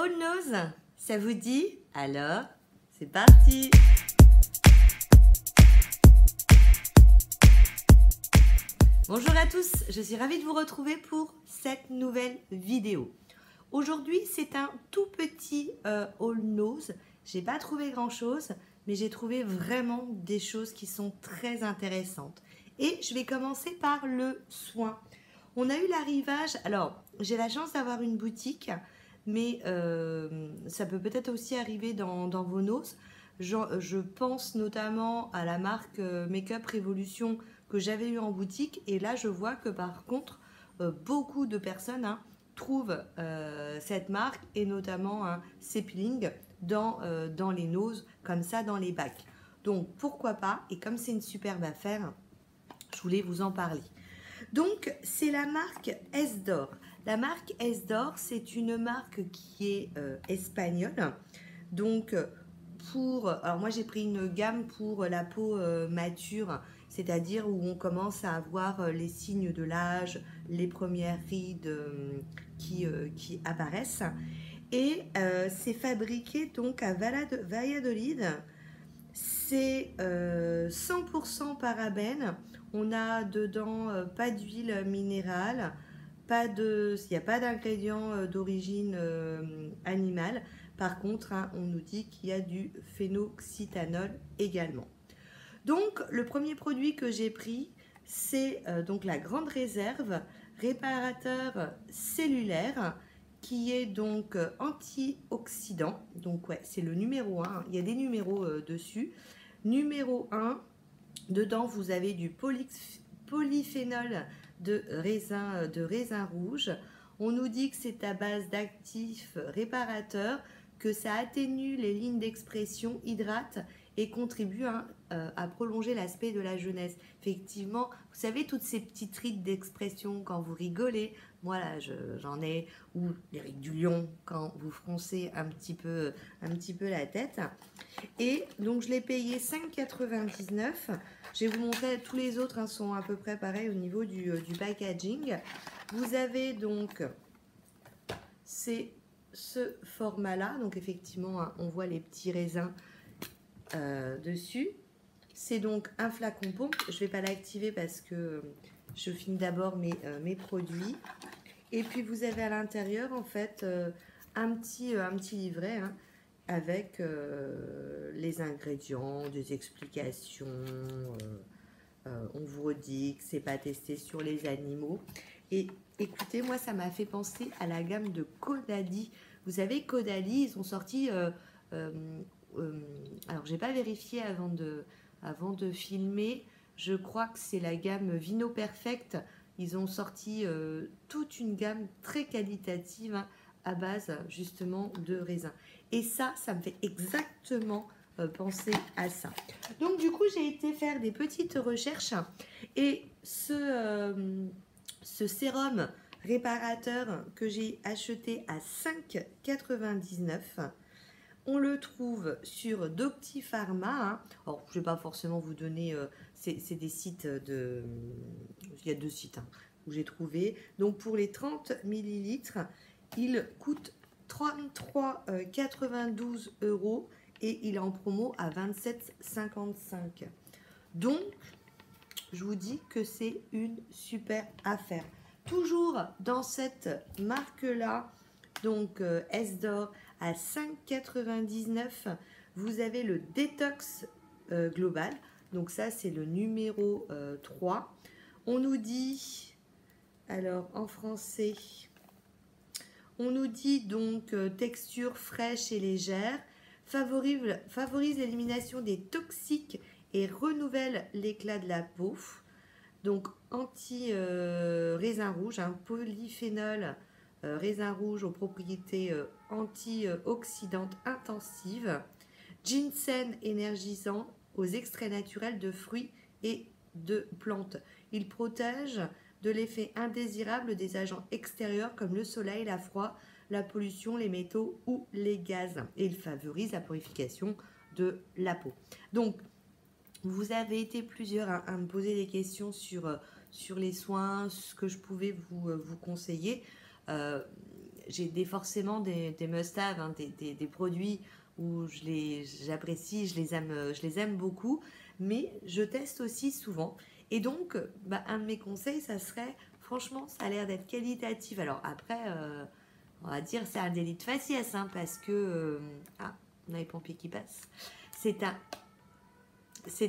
All Nose, ça vous dit? Alors, c'est parti! Bonjour à tous, je suis ravie de vous retrouver pour cette nouvelle vidéo. Aujourd'hui, c'est un tout petit All Nose. J'ai pas trouvé grand chose, mais j'ai trouvé vraiment des choses qui sont très intéressantes. Et je vais commencer par le soin. On a eu l'arrivage, alors j'ai la chance d'avoir une boutique, mais ça peut peut-être aussi arriver dans vos noses. Je pense notamment à la marque Make-up Révolution que j'avais eu en boutique, et là je vois que par contre beaucoup de personnes trouvent cette marque, et notamment ces peelings dans les noses, comme ça dans les bacs. Donc pourquoi pas, et comme c'est une superbe affaire, je voulais vous en parler. Donc c'est la marque Esdor. La marque Esdor, c'est une marque qui est espagnole. Donc alors moi j'ai pris une gamme pour la peau mature, c'est-à-dire où on commence à avoir les signes de l'âge, les premières rides qui apparaissent. Et c'est fabriqué donc à Valladolid. C'est 100% parabène. On a dedans pas d'huile minérale, il n'y a pas d'ingrédients d'origine animale. Par contre, on nous dit qu'il y a du phénoxytanol également. Donc, le premier produit que j'ai pris, c'est donc la Grande Réserve, réparateur cellulaire, qui est donc antioxydant. Donc, ouais, c'est le numéro 1. Il y a des numéros dessus. Numéro 1, dedans, vous avez du polyphénol de raisin rouge. On nous dit que c'est à base d'actifs réparateurs, que ça atténue les lignes d'expression, hydrate et contribue à prolonger l'aspect de la jeunesse. Effectivement, vous savez, toutes ces petites rides d'expression quand vous rigolez, moi là j'en ai, ou les rides du lion quand vous froncez un petit peu la tête. Et donc je l'ai payé 5,99 €. Je vais vous montrer, tous les autres sont à peu près pareils au niveau du packaging. Vous avez donc ce format-là, donc effectivement on voit les petits raisins dessus. C'est donc un flacon pompe. Je ne vais pas l'activer parce que je finis d'abord mes produits. Et puis vous avez à l'intérieur en fait un petit livret avec les ingrédients, des explications. On vous redit que c'est pas testé sur les animaux. Et écoutez, moi ça m'a fait penser à la gamme de Caudalie. Vous savez, Caudalie, ils ont sorti alors j'ai pas vérifié avant de filmer, je crois que c'est la gamme Vino Perfect. Ils ont sorti toute une gamme très qualitative à base justement de raisin, et ça me fait exactement penser à ça. Donc du coup j'ai été faire des petites recherches, et ce sérum réparateur que j'ai acheté à 5,99 €, on le trouve sur Doctipharma. Alors, je ne vais pas forcément vous donner, c'est des sites il y a 2 sites où j'ai trouvé. Donc, pour les 30 ml, il coûte 33,92 € et il est en promo à 27,55 €. Donc, je vous dis que c'est une super affaire. Toujours dans cette marque-là, donc Esdor, à 5,99 €, vous avez le détox global. Donc ça, c'est le numéro 3. On nous dit, alors en français, on nous dit donc texture fraîche et légère, favorise l'élimination des toxiques et renouvelle l'éclat de la peau. Donc anti-raisin rouge, polyphénol raisin rouge aux propriétés antioxydantes intensives, ginseng énergisant aux extraits naturels de fruits et de plantes. Il protège de l'effet indésirable des agents extérieurs comme le soleil, la froid, la pollution, les métaux ou les gaz. Et il favorise la purification de la peau. Donc, vous avez été plusieurs à me poser des questions sur les soins, ce que je pouvais vous conseiller. j'ai forcément des must-have, hein, des produits où j'apprécie, je les aime beaucoup, mais je teste aussi souvent. Et donc, un de mes conseils, ça serait, franchement, ça a l'air d'être qualitatif. Alors après, on va dire c'est un délit de faciès, hein, parce que... ah, on a les pompiers qui passent. C'est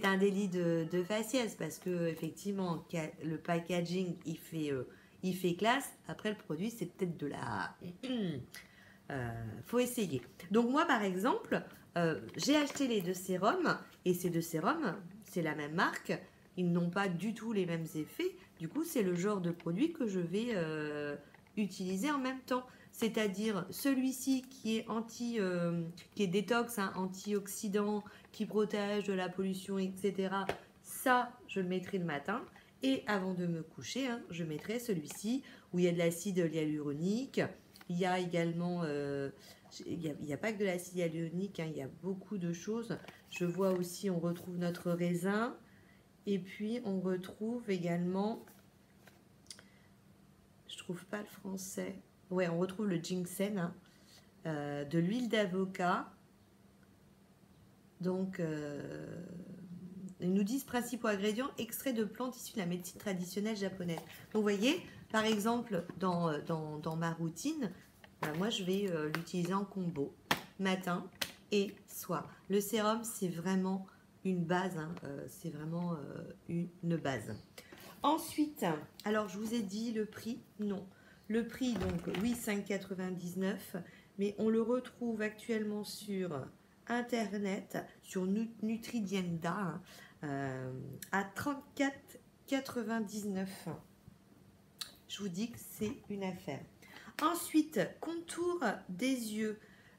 un délit de faciès, parce que effectivement, le packaging, il fait classe. Après, le produit, c'est peut-être de la... faut essayer. Donc moi, par exemple, j'ai acheté les deux sérums, et ces deux sérums, c'est la même marque, ils n'ont pas du tout les mêmes effets. Du coup, c'est le genre de produit que je vais utiliser en même temps. C'est-à-dire celui-ci qui est qui est détox, hein, antioxydant, qui protège de la pollution, etc. Ça, je le mettrai le matin. Et avant de me coucher, hein, je mettrai celui-ci où il y a de l'acide hyaluronique. Il y a également, il n'y a pas que de l'acide hyaluronique, hein, il y a beaucoup de choses. Je vois aussi, on retrouve notre raisin. Et puis, on retrouve également, je trouve pas le français. Ouais, on retrouve le ginseng, hein, de l'huile d'avocat. Donc, ils nous disent principaux ingrédients, extrait de plantes issues de la médecine traditionnelle japonaise. Donc, vous voyez, par exemple, dans ma routine, moi, je vais l'utiliser en combo, matin et soir. Le sérum, c'est vraiment une base, hein, c'est vraiment une base. Ensuite, alors, je vous ai dit le prix, non. Le prix, donc, oui, 5,99 €, mais on le retrouve actuellement sur Internet, sur Nutridienda, à 34,99 €. Je vous dis que c'est une affaire. Ensuite, contour des yeux.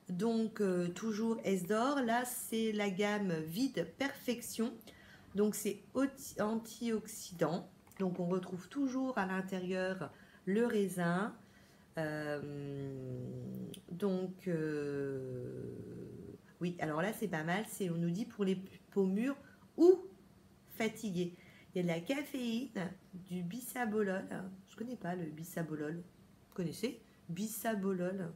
Donc, toujours Esdor. Là, c'est la gamme Vide Perfection. Donc, c'est antioxydant. Donc, on retrouve toujours à l'intérieur le raisin. Oui, alors là, c'est pas mal. On nous dit pour les peaux mûres ou fatiguées. Il y a de la caféine, du bisabolol. Je connais pas le bisabolol. Vous connaissez? Bisabolol.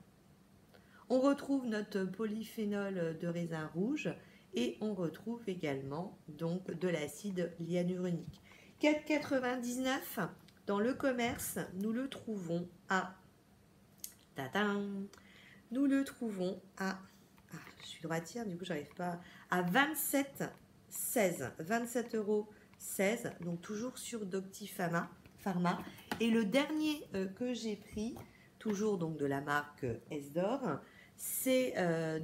On retrouve notre polyphénol de raisin rouge et on retrouve également donc de l'acide hyaluronique. 4,99 € dans le commerce, nous le trouvons à nous le trouvons à je suis droitière, du coup j'arrive pas à 27,16 27,16 €, donc toujours sur Doctipharma. Et le dernier que j'ai pris, toujours donc de la marque Esdor, c'est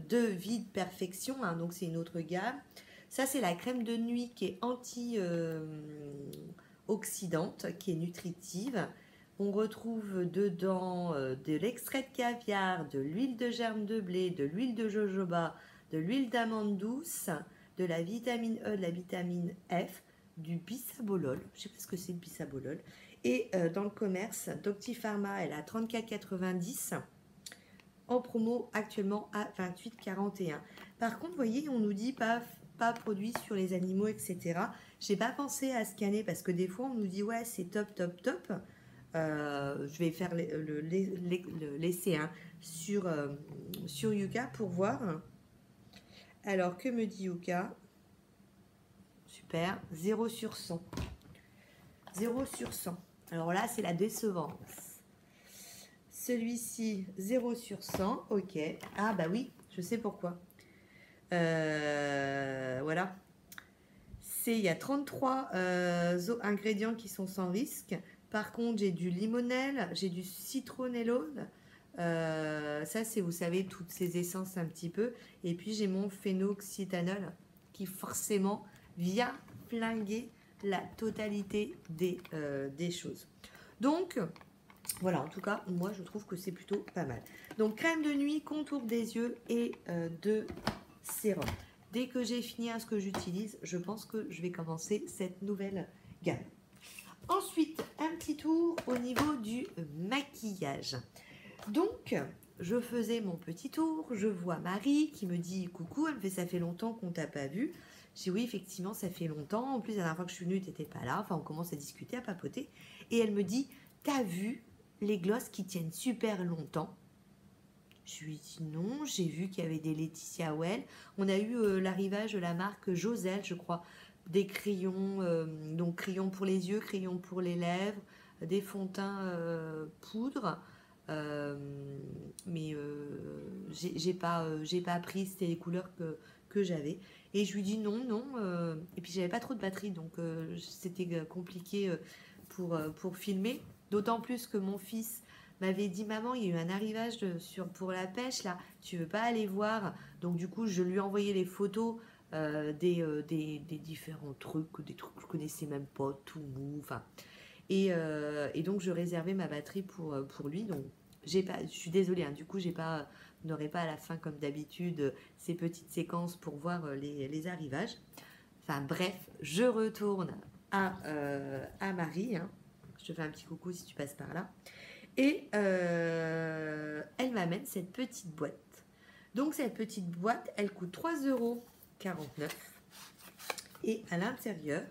de Vide Perfection, hein, donc c'est une autre gamme. Ça, c'est la crème de nuit qui est anti-oxydante, qui est nutritive. On retrouve dedans de l'extrait de caviar, de l'huile de germe de blé, de l'huile de jojoba, de l'huile d'amande douce, de la vitamine E, de la vitamine F, du bisabolol. Je ne sais pas ce que c'est le bisabolol. Et dans le commerce, Doctipharma, elle a 34,90 € en promo actuellement à 28,41 €. Par contre, vous voyez, on nous dit pas produit sur les animaux, etc. J'ai pas pensé à scanner parce que des fois, on nous dit ouais, c'est top, top, top. Je vais faire l'essai, hein, sur Yuka pour voir. Alors, que me dit Yuka? Super, 0 sur 100. 0 sur 100. Alors là, c'est la décevance. Celui-ci, 0 sur 100. Ok. Ah bah oui, je sais pourquoi. Voilà. Il y a 33 ingrédients qui sont sans risque. Par contre, j'ai du limonelle, j'ai du citronellone. Ça, c'est, vous savez, toutes ces essences un petit peu. Et puis, j'ai mon phénoxyéthanol qui, forcément, vient flinguer la totalité des choses. Donc, voilà, en tout cas, moi, je trouve que c'est plutôt pas mal. Donc, crème de nuit, contour des yeux et de sérum. Dès que j'ai fini ce que j'utilise, je pense que je vais commencer cette nouvelle gamme. Ensuite, un petit tour au niveau du maquillage. Donc, je faisais mon petit tour, je vois Marie qui me dit coucou, elle me fait ça fait longtemps qu'on t'a pas vu. Je dis oui, effectivement, ça fait longtemps. En plus, la dernière fois que je suis venue, tu n'étais pas là. Enfin, on commence à discuter, à papoter. Et elle me dit, t'as vu les glosses qui tiennent super longtemps? Je lui ai dit non, j'ai vu qu'il y avait des Laetitia Well. On a eu l'arrivage de la marque Josel, je crois, des crayons, donc crayons pour les yeux, crayons pour les lèvres, des fonds de teint poudre. Euh, mais j'ai pas pris, c'était les couleurs que j'avais. Et je lui dis non, non. Et puis j'avais pas trop de batterie, donc c'était compliqué pour filmer. D'autant plus que mon fils m'avait dit maman, il y a eu un arrivage pour la pêche là, tu veux pas aller voir? Donc du coup, je lui ai envoyé les photos des différents trucs, des trucs que je connaissais même pas, tout mou, enfin. Et donc je réservais ma batterie pour lui. Donc je suis désolée, hein, du coup vous n'aurez pas à la fin comme d'habitude ces petites séquences pour voir les arrivages. Enfin bref, je retourne à Marie. Hein. Je te fais un petit coucou si tu passes par là. Et elle m'amène cette petite boîte. Donc cette petite boîte, elle coûte 3,49 €. Et à l'intérieur,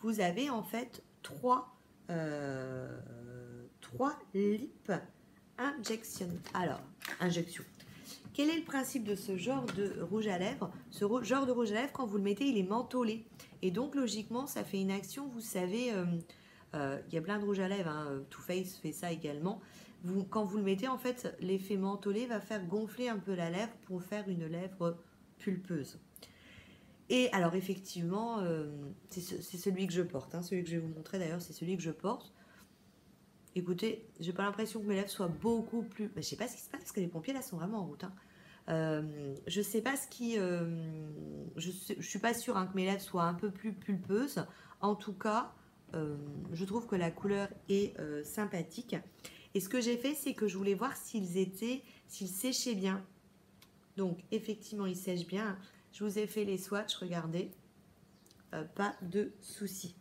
vous avez en fait trois lip injection. Alors, injection. Quel est le principe de ce genre de rouge à lèvres? Ce genre de rouge à lèvres, quand vous le mettez, il est mentholé. Et donc, logiquement, ça fait une action, vous savez, il y a plein de rouge à lèvres, hein, Too Faced fait ça également. Quand vous le mettez, en fait, l'effet mentholé va faire gonfler un peu la lèvre pour faire une lèvre pulpeuse. Et alors, effectivement, c'est celui que je porte. Hein, celui que je vais vous montrer d'ailleurs, c'est celui que je porte. Écoutez, j'ai pas l'impression que mes lèvres soient beaucoup plus. Mais je sais pas ce qui se passe parce que les pompiers là sont vraiment en route. Hein. Je sais pas ce qui. Je suis pas sûre hein, que mes lèvres soient un peu plus pulpeuses. En tout cas, je trouve que la couleur est sympathique. Et ce que j'ai fait, c'est que je voulais voir s'ils séchaient bien. Donc, effectivement, ils sèchent bien. Je vous ai fait les swatchs, regardez. Pas de soucis.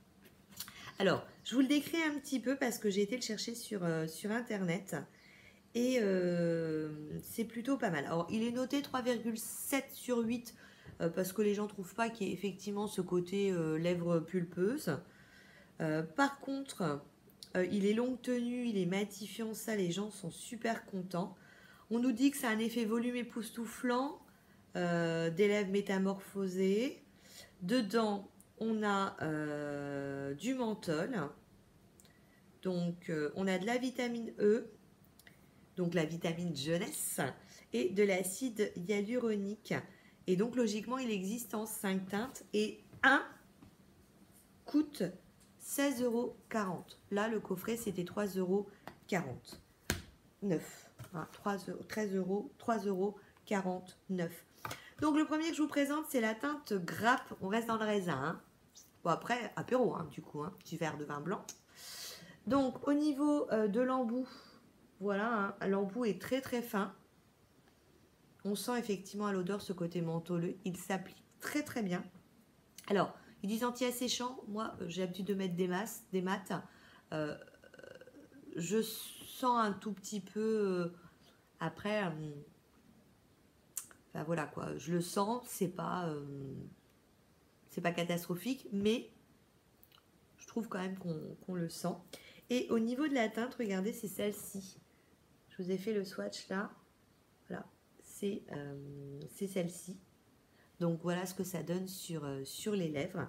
Alors, je vous le décris un petit peu parce que j'ai été le chercher sur Internet. Et c'est plutôt pas mal. Alors, il est noté 3,7 sur 8 parce que les gens ne trouvent pas qu'il y ait effectivement ce côté lèvres pulpeuses. Par contre, il est longue tenue, il est matifiant, ça les gens sont super contents. On nous dit que ça a un effet volume époustouflant, des lèvres métamorphosées. Dedans, on a du menthol. Donc, on a de la vitamine E, donc la vitamine jeunesse, et de l'acide hyaluronique. Et donc, logiquement, il existe en 5 teintes. Et un coûte 16,40 €. Là, le coffret, c'était 3,49 €. 3,49 €. Donc, le premier que je vous présente, c'est la teinte grappe. On reste dans le raisin. Hein. Bon, après, apéro, hein, du coup, petit verre de vin blanc. Donc, au niveau de l'embout, voilà, hein, l'embout est très très fin. On sent effectivement à l'odeur ce côté mentholeux. Il s'applique très très bien. Alors, ils disent anti-asséchant. Moi, j'ai l'habitude de mettre des mats. Je sens un tout petit peu. Après, enfin voilà quoi. Je le sens. C'est pas catastrophique, mais je trouve quand même qu'on le sent. Et au niveau de la teinte, regardez, c'est celle-ci. Je vous ai fait le swatch là. Voilà, c'est celle-ci. Donc voilà ce que ça donne sur les lèvres.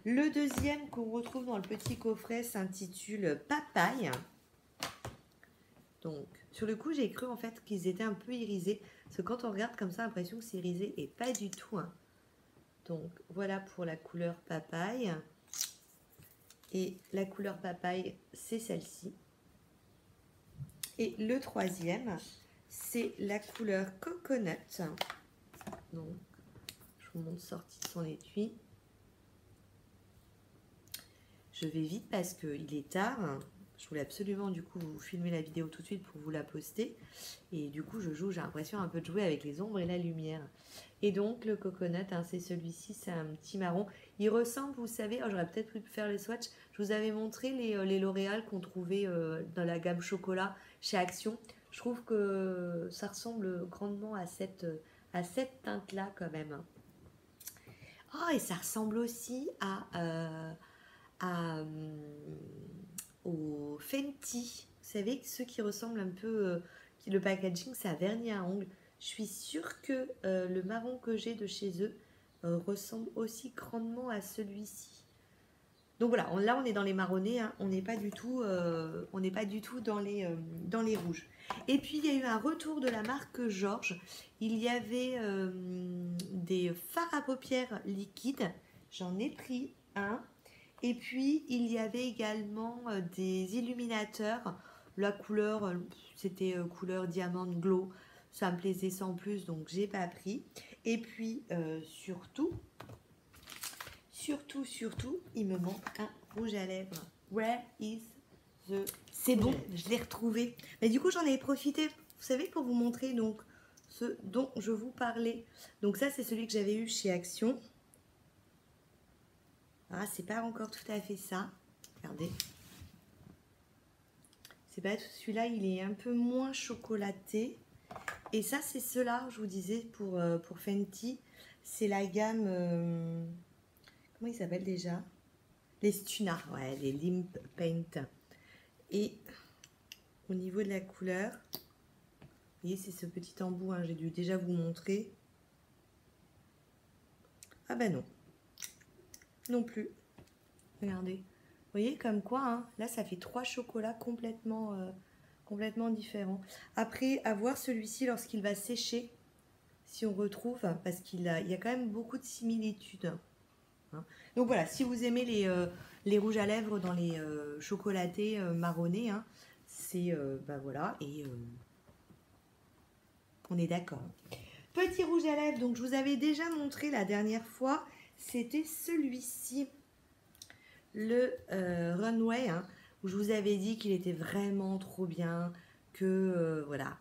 Le deuxième qu'on retrouve dans le petit coffret s'intitule Papaye. Donc sur le coup, j'ai cru en fait qu'ils étaient un peu irisés. Parce que quand on regarde comme ça, l'impression que c'est irisé et pas du tout. Hein. Donc voilà pour la couleur Papaye. Et la couleur Papaye, c'est celle-ci. Et le troisième, c'est la couleur Coconut. Donc, je vous montre sortie de son étui. Je vais vite parce qu'il est tard. Je voulais absolument du coup vous filmer la vidéo tout de suite pour vous la poster. Et du coup, j'ai l'impression un peu de jouer avec les ombres et la lumière. Et donc, le Coconut, hein, c'est celui-ci, c'est un petit marron. Il ressemble, vous savez, j'aurais peut-être pu faire les swatchs. Je vous avais montré les L'Oréal qu'on trouvait dans la gamme chocolat chez Action. Je trouve que ça ressemble grandement à cette teinte-là quand même. Oh, et ça ressemble aussi au Fenty. Vous savez, ceux qui ressemblent un peu, Le packaging, c'est un vernis à ongles. Je suis sûre que le marron que j'ai de chez eux ressemble aussi grandement à celui-ci. Donc voilà, là on est dans les marronnés, hein. On n'est pas du tout, dans les rouges. Et puis il y a eu un retour de la marque Georges. Il y avait des fards à paupières liquides. J'en ai pris un. Et puis il y avait également des illuminateurs. La couleur, c'était couleur diamant glow. Ça me plaisait sans plus, donc j'ai pas pris. Et puis surtout, il me manque un rouge à lèvres. Where is the... C'est bon, je l'ai retrouvé. Mais du coup, j'en ai profité, vous savez, pour vous montrer donc ce dont je vous parlais. Donc ça, c'est celui que j'avais eu chez Action. Ah, c'est pas encore tout à fait ça. Regardez. C'est pas celui-là, il est un peu moins chocolaté. Et ça, c'est ceux-là, je vous disais, pour Fenty. C'est la gamme... comment il s'appelle déjà? Les Stuna, ouais, les Limp Paint. Et au niveau de la couleur, vous voyez, c'est ce petit embout, hein, j'ai dû déjà vous montrer. Ah ben non, non plus. Regardez, vous voyez comme quoi, hein, là ça fait 3 chocolats complètement différents. Après, à voir celui-ci lorsqu'il va sécher, si on retrouve, parce il y a quand même beaucoup de similitudes. Donc voilà, si vous aimez les rouges à lèvres dans les chocolatés marronnés, hein, c'est bah voilà, et on est d'accord. Petit rouge à lèvres, donc je vous avais déjà montré la dernière fois, c'était celui-ci, le Runway, hein, où je vous avais dit qu'il était vraiment trop bien, que voilà.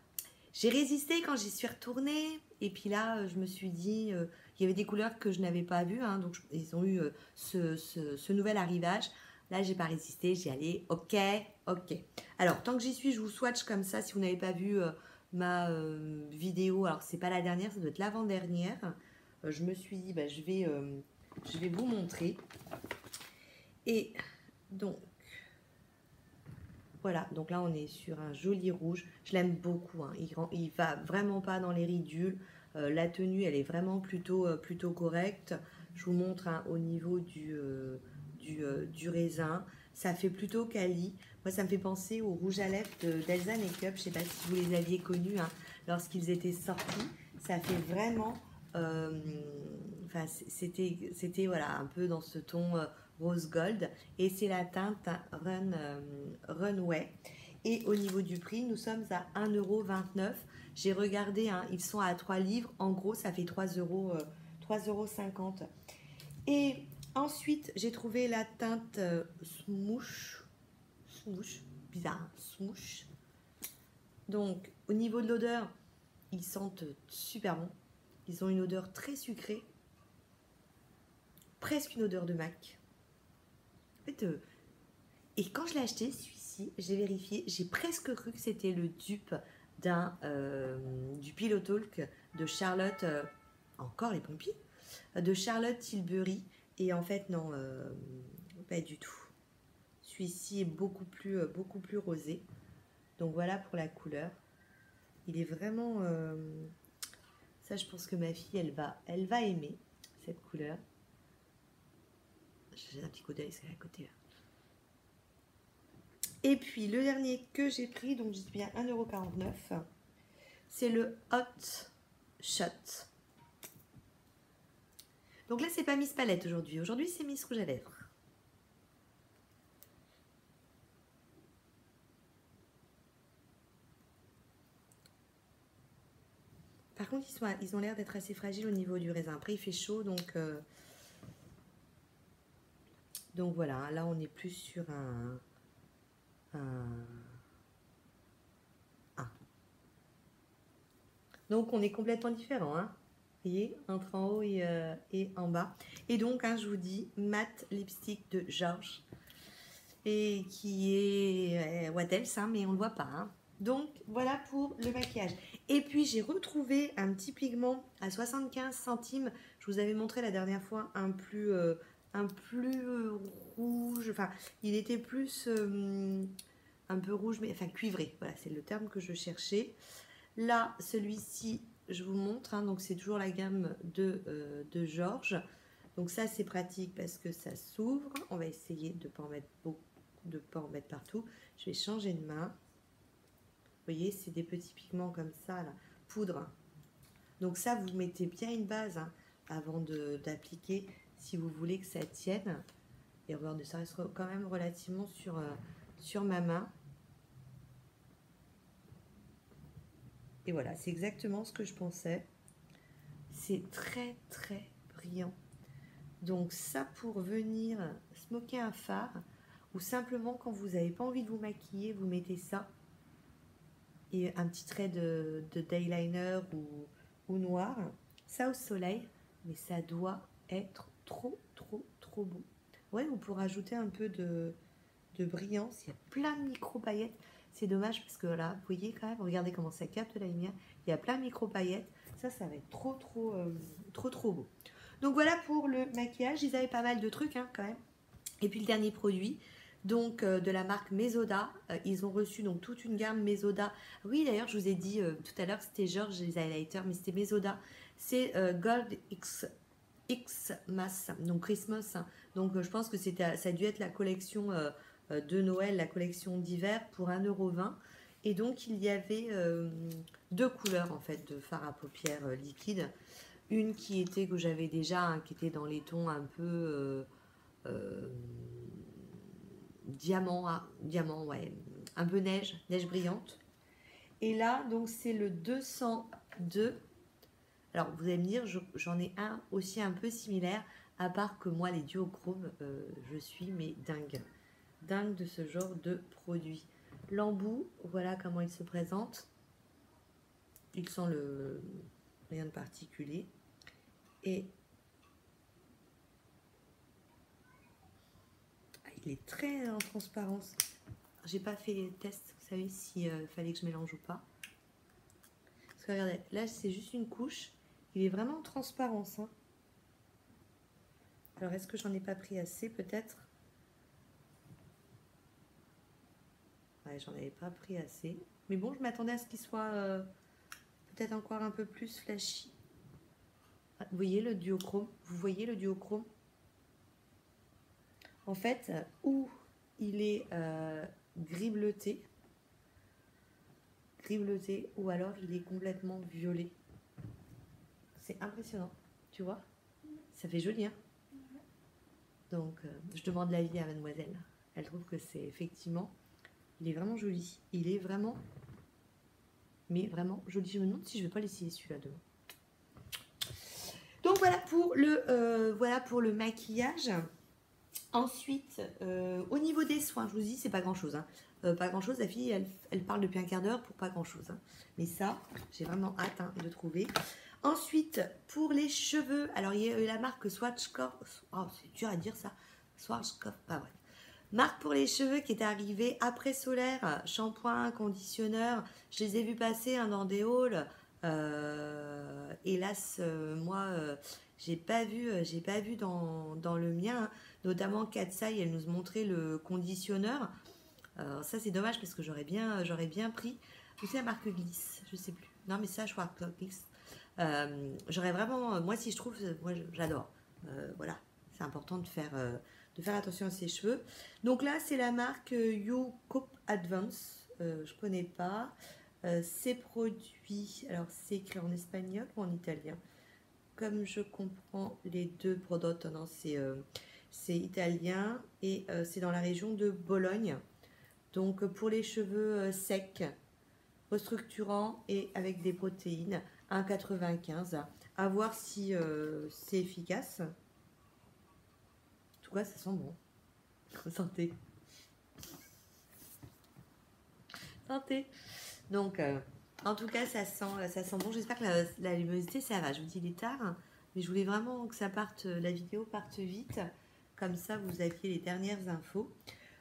J'ai résisté quand j'y suis retournée, et puis là, je me suis dit, il y avait des couleurs que je n'avais pas vues, hein, donc ils ont eu ce nouvel arrivage. Là, j'ai pas résisté, j'y allais, ok. Alors, tant que j'y suis, je vous swatch comme ça, si vous n'avez pas vu ma vidéo, alors c'est pas la dernière, ça doit être l'avant-dernière. Je me suis dit, bah, je vais vous montrer. Et donc, voilà, donc là on est sur un joli rouge. Je l'aime beaucoup, hein. Il va vraiment pas dans les ridules. La tenue, elle est vraiment plutôt correcte. Je vous montre, hein, au niveau du raisin. Ça fait plutôt quali. Moi, ça me fait penser au rouge à lèvres d'Elsa Makeup. Je sais pas si vous les aviez connus, hein, lorsqu'ils étaient sortis. Ça fait vraiment... enfin, c'était voilà, un peu dans ce ton... rose gold, et c'est la teinte Runway. Et au niveau du prix, nous sommes à 1,29 €. J'ai regardé, hein, ils sont à 3 livres, en gros ça fait 3,50 €. Et ensuite j'ai trouvé la teinte Smoosh, bizarre, hein, Smoosh. Donc au niveau de l'odeur, ils sentent super bon, ils ont une odeur très sucrée, presque une odeur de MAC. En fait, et quand je l'ai acheté, celui-ci, j'ai vérifié, j'ai presque cru que c'était le dupe du Pillow Talk de Charlotte, encore les pompiers, de Charlotte Tilbury. Et en fait, non, pas du tout. Celui-ci est beaucoup plus rosé. Donc voilà pour la couleur. Il est vraiment... ça, je pense que ma fille, elle va aimer cette couleur. J'ai un petit coup d'œil, c'est à côté là. Et puis le dernier que j'ai pris, donc j'ai bien 1,49 €, c'est le Hot Shot. Donc là, c'est pas Miss Palette aujourd'hui. Aujourd'hui, c'est Miss Rouge à Lèvres. Par contre, ils ont l'air d'être assez fragiles au niveau du raisin. Après, il fait chaud, donc voilà. Là, on est plus sur un. Donc, on est complètement différent, hein. Vous voyez, entre en haut et en bas. Et donc, hein, je vous dis, matte lipstick de Georges. Et qui est what else, hein, mais on ne le voit pas, hein. Donc, voilà pour le maquillage. Et puis, j'ai retrouvé un petit pigment à 75 centimes. Je vous avais montré la dernière fois un plus rouge. Enfin, il était plus un peu rouge, mais enfin cuivré. Voilà, c'est le terme que je cherchais. Là, celui-ci, je vous montre. Hein, donc, c'est toujours la gamme de Georges. Donc, ça, c'est pratique parce que ça s'ouvre. On va essayer de ne pas en mettre beaucoup, de pas en mettre partout. Je vais changer de main. Vous voyez, c'est des petits pigments comme ça, là, poudre. Donc ça, vous mettez bien une base hein, avant d'appliquer si vous voulez que ça tienne. Et regardez, ça reste quand même relativement sur ma main. Et voilà, c'est exactement ce que je pensais. C'est très, très brillant. Donc ça, pour venir smoker un fard, ou simplement quand vous n'avez pas envie de vous maquiller, vous mettez ça. Et un petit trait de d'eyeliner ou noir. Ça au soleil, mais ça doit être trop, trop, trop beau. Ouais, on peut rajouter un peu de brillance. Il y a plein de micro-paillettes. C'est dommage parce que là, vous voyez quand même, regardez comment ça capte la lumière. Il y a plein de micro-paillettes. Ça va être trop, trop, trop beau. Donc voilà pour le maquillage. Ils avaient pas mal de trucs hein, quand même. Et puis le dernier produit, donc de la marque Mesoda. Ils ont reçu donc toute une gamme Mesoda. Oui, d'ailleurs, je vous ai dit tout à l'heure que c'était Georges les highlighters, mais c'était Mesoda. C'est Gold X Mass, donc Christmas. Donc je pense que ça a dû être la collection de Noël, la collection d'hiver pour 1,20 €. Et donc il y avait deux couleurs en fait de fard à paupières liquide. Une qui était que j'avais déjà, hein, qui était dans les tons un peu diamant, ouais, un peu neige brillante. Et là, donc c'est le 202. Alors vous allez me dire, j'en ai un aussi un peu similaire, à part que moi les duochromes, je suis mais dingue de ce genre de produit. L'embout, voilà comment il se présente. Il sent rien de particulier. Et il est très en transparence. J'ai pas fait les tests, vous savez, s'il fallait que je mélange ou pas. Parce que regardez, là c'est juste une couche. Il est vraiment en transparence. Hein. Alors est-ce que j'en ai pas pris assez peut-être? Ouais, j'en avais pas pris assez. Mais bon, je m'attendais à ce qu'il soit peut-être encore un peu plus flashy. Vous voyez le duochrome? Vous voyez le duochrome? En fait, où il est gris bleuté, ou alors il est complètement violet. C'est impressionnant, tu vois? Ça fait joli, hein? Donc, je demande l'avis à mademoiselle. Elle trouve que c'est effectivement... Il est vraiment joli. Il est vraiment... Mais vraiment joli. Je me demande si je ne vais pas l'essayer celui-là demain. Donc, voilà pour le maquillage. Ensuite, au niveau des soins, je vous dis, c'est pas grand-chose. Hein. Pas grand-chose. La fille, elle parle depuis un quart d'heure pour pas grand-chose. Hein. Mais ça, j'ai vraiment hâte hein, de trouver. Ensuite, pour les cheveux, alors il y a la marque Schwarzkopf. Oh, c'est dur à dire ça. Schwarzkopf, pas vrai. Marque pour les cheveux qui est arrivée après solaire, shampoing, conditionneur. Je les ai vus passer hein, dans des hauls. Hélas, moi, j'ai pas vu dans le mien. Hein. Notamment Katsai, elle nous montrait le conditionneur. Ça, c'est dommage parce que j'aurais bien pris. Vous savez la marque Gliss, je sais plus. Non, mais ça, je crois que Gliss. J'aurais vraiment, moi si je trouve, moi j'adore. Voilà, c'est important de faire attention à ses cheveux. Donc là, c'est la marque YouCope Advance. Je connais pas. Ces produits, alors c'est écrit en espagnol ou en italien? Comme je comprends les deux produits, non, c'est italien et c'est dans la région de Bologne. Donc pour les cheveux secs, restructurants et avec des protéines, 1,95. À voir si c'est efficace. En tout cas, ça sent bon. Santé. Santé. Donc, en tout cas, ça sent bon. J'espère que la luminosité, ça va. Je vous dis, il est tard. Hein, mais je voulais vraiment que ça parte, la vidéo parte vite. Comme ça, vous aviez les dernières infos.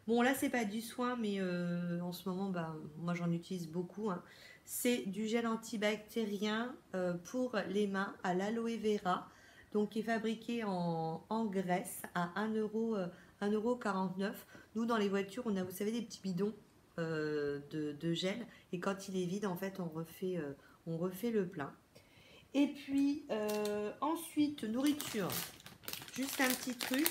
Bon, là, c'est pas du soin, mais en ce moment, bah, moi, j'en utilise beaucoup. Hein. C'est du gel antibactérien pour les mains à l'aloe vera, donc qui est fabriqué en Grèce à 1,49 €. Nous, dans les voitures, on a, vous savez, des petits bidons de gel. Et quand il est vide, en fait, on refait le plein. Et puis, ensuite, nourriture. Juste un petit truc.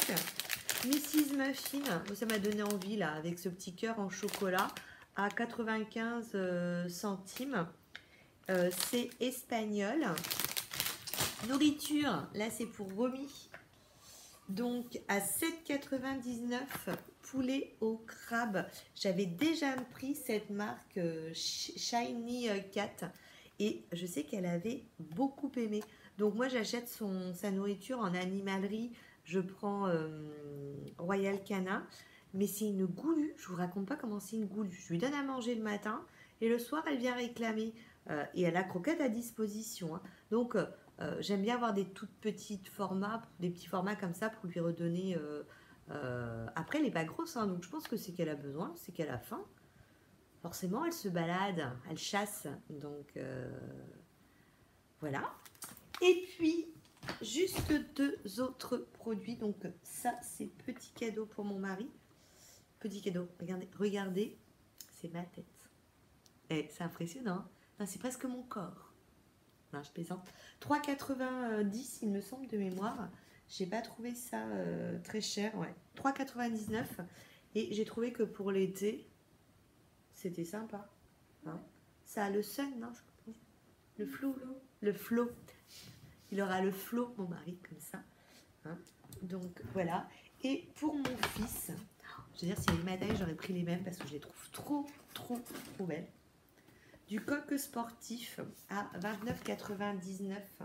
Mrs. Muffin, ça m'a donné envie, là, avec ce petit cœur en chocolat à 95 centimes. C'est espagnol. Nourriture, là, c'est pour Romy. Donc, à 7,99 €, poulet au crabe. J'avais déjà pris cette marque Shiny Cat et je sais qu'elle avait beaucoup aimé. Donc, moi, j'achète sa nourriture en animalerie. Je prends Royal Canin, mais c'est une goulue. Je vous raconte pas comment c'est une goulue. Je lui donne à manger le matin et le soir, elle vient réclamer. Et elle a croquette à disposition. Hein. Donc, j'aime bien avoir des toutes petites formats, des petits formats comme ça pour lui redonner. Après, elle n'est pas grosse, hein, donc je pense que c'est qu'elle a besoin, c'est qu'elle a faim. Forcément, elle se balade, elle chasse. Donc, voilà. Et puis, juste 2 autres produits. Donc, ça, c'est petit cadeau pour mon mari. Petit cadeau. Regardez, c'est ma tête. Et c'est impressionnant. Hein, c'est presque mon corps. Non, je plaisante. 3,90 il me semble de mémoire. J'ai pas trouvé ça très cher. Ouais. 3,99 et j'ai trouvé que pour l'été, c'était sympa. Hein. Ça a le sun, non? Le flou. Le flow. Il aura le flow, mon mari, comme ça. Hein. Donc voilà. Et pour mon fils, je veux dire, s'il y avait ma taille, j'aurais pris les mêmes parce que je les trouve trop belles. Du coq sportif à 29,99 €.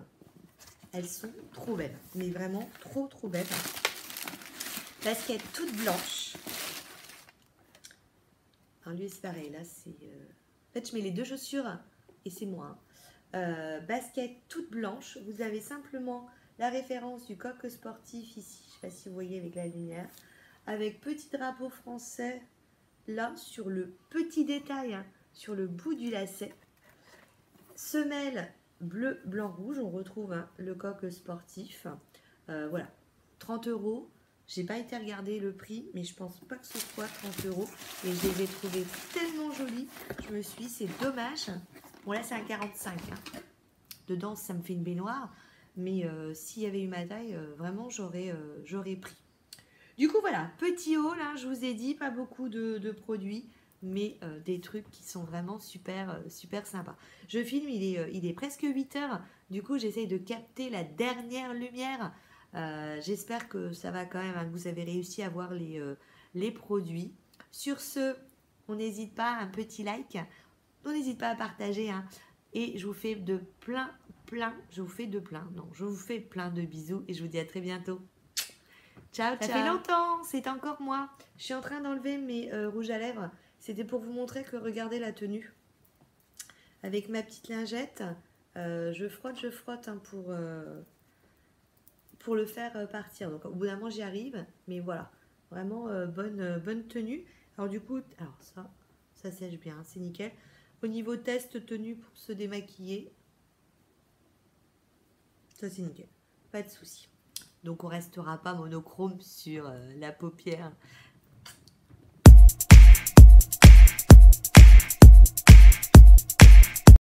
Elles sont trop belles, mais vraiment trop belles. Basket toute blanche. Alors lui c'est pareil, là c'est... En fait je mets les 2 chaussures et c'est moi. Hein. Basket toute blanche. Vous avez simplement la référence du coq sportif ici. Je ne sais pas si vous voyez avec la lumière. Avec petit drapeau français là sur le petit détail. Hein. Sur le bout du lacet. Semelle bleu, blanc, rouge. On retrouve hein, le coq sportif. Voilà, 30 €. J'ai pas été regarder le prix, mais je pense pas que ce soit 30 €. Et je les ai trouvés tellement jolis. Je me suis dit, c'est dommage. Bon, là, c'est un 45. Hein. Dedans, ça me fait une baignoire. Mais s'il y avait eu ma taille, vraiment, j'aurais pris. Du coup, voilà, petit haul. Hein, je vous ai dit, pas beaucoup de produits. Mais des trucs qui sont vraiment super sympas. Je filme, il est presque 8 h. Du coup, j'essaye de capter la dernière lumière. J'espère que ça va quand même, hein, que vous avez réussi à voir les produits. Sur ce, on n'hésite pas, un petit like. On n'hésite pas à partager. Hein, et je vous fais je vous fais plein de bisous. Et je vous dis à très bientôt. Ciao. Ça fait longtemps, c'est encore moi. Je suis en train d'enlever mes rouges à lèvres. C'était pour vous montrer que regardez la tenue. Avec ma petite lingette, je frotte hein, pour le faire partir. Donc au bout d'un moment j'y arrive, mais voilà, vraiment bonne tenue. Alors du coup, ça sèche bien, c'est nickel. Au niveau test tenue pour se démaquiller, ça c'est nickel, pas de souci. Donc on restera pas monochrome sur la paupière.